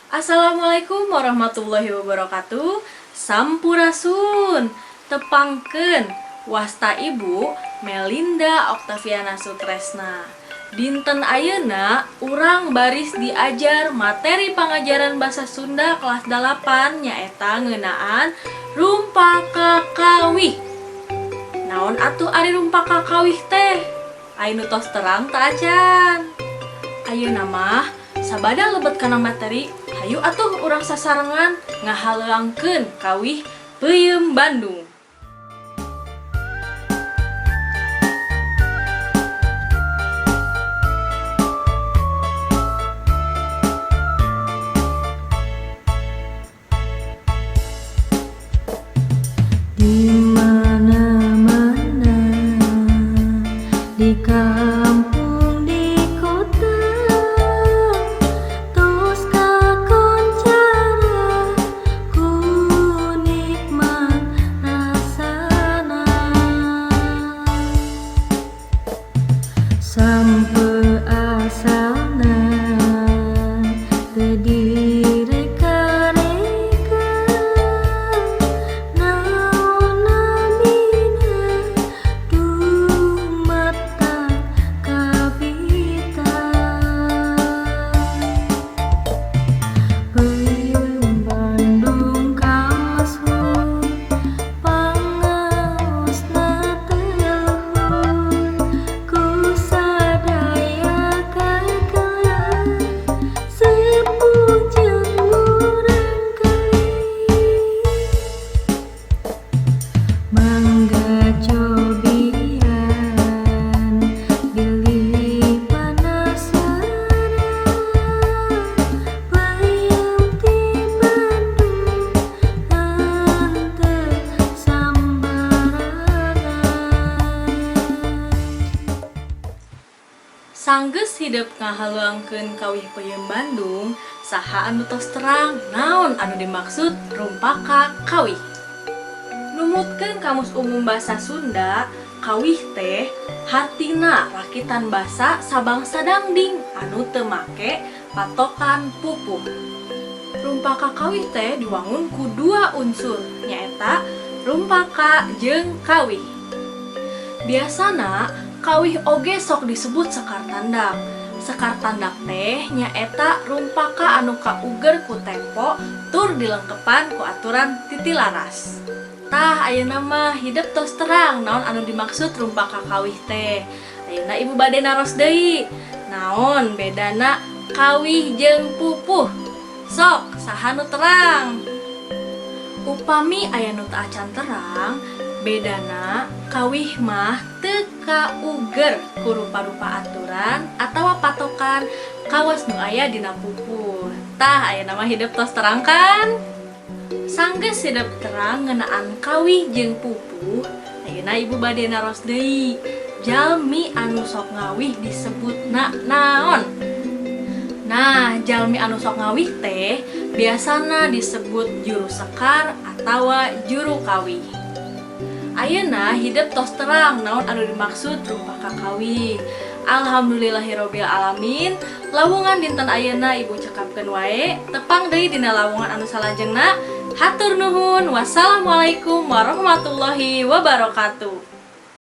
Assalamualaikum warahmatullahi wabarakatuh. Sampurasun. Tepangkeun wasta Ibu Melinda Oktaviana Sutresna. Dinten ayeuna urang baris diajar materi pangajaran basa Sunda kelas 8 nyaeta ngeunaan rumpaka kawih. Naon atuh ari rumpaka kawih teh? Aya nu tos terang teu acan. Ayeuna mah sabada lebet kana materi, hayu atuh urang sasarengan ngahaleungkeun kawih Peuyeum Bandung. Di mana-mana, di kampung, di kota, tos kakoncara ku nikmat rasana. Sampai asalna teu direka-reka, naon namina dumata kabita. Peuyeum Bandung kamasur, pangaosna teuhur, ku sadaya kakeun sepuh jeung urang kali. Mangga cobian bilih panasara, peuyeum ti Bandung henteu sambarangan. Sanggeus hideuk ngahaleungkeun kawih Peuyeum Bandung, saha anu tos terang naon anu dimaksud rumpaka kawih. Numutkeun Kamus Umum Basa Sunda, kawih teh hartina rakitan basa sabangsa dangding anu teu make patokan pupuh. Rumpaka kawih teh diwangun ku dua unsur, nyaeta rumpaka jeung kawih. Biasana kawih oge sok disebut sekar tandak. Sekar tandak teh nyaeta rumpaka anu kauger ku tempo tur dilengkepan ku aturan titilaras. Tah ayeuna mah hideuk tos terang naon anu dimaksud rumpaka kawih teh. Ayeuna Ibu bade naros deui. Naon bedana kawih jeung pupuh? Sok saha nu terang? Upami aya nu teu acan terang, bedana kawih mah teu kauger ku rupa-rupa aturan atawa patokan kawas nu aya dina pupuh. Tah ayeuna mah hideuk tos terang kan? Sanggeus hideuk terang ngeunaan kawih jeung pupuh, ayeuna Ibu bade naros deui. Jalmi anu sok ngawih disebutna naon? Nah, jalmi anu sok ngawih teh biasana disebut juru sekar atawa juru kawih. Ayeuna hideuk tos terang naon anu dimaksud rumpaka kawih. Alhamdulillahirabbil alamin. Lawungan dinten ayeuna Ibu cekapkeun wae, tepang deui dina lawungan anu salajengna. Hatur nuhun. Wassalamualaikum warahmatullahi wabarakatuh.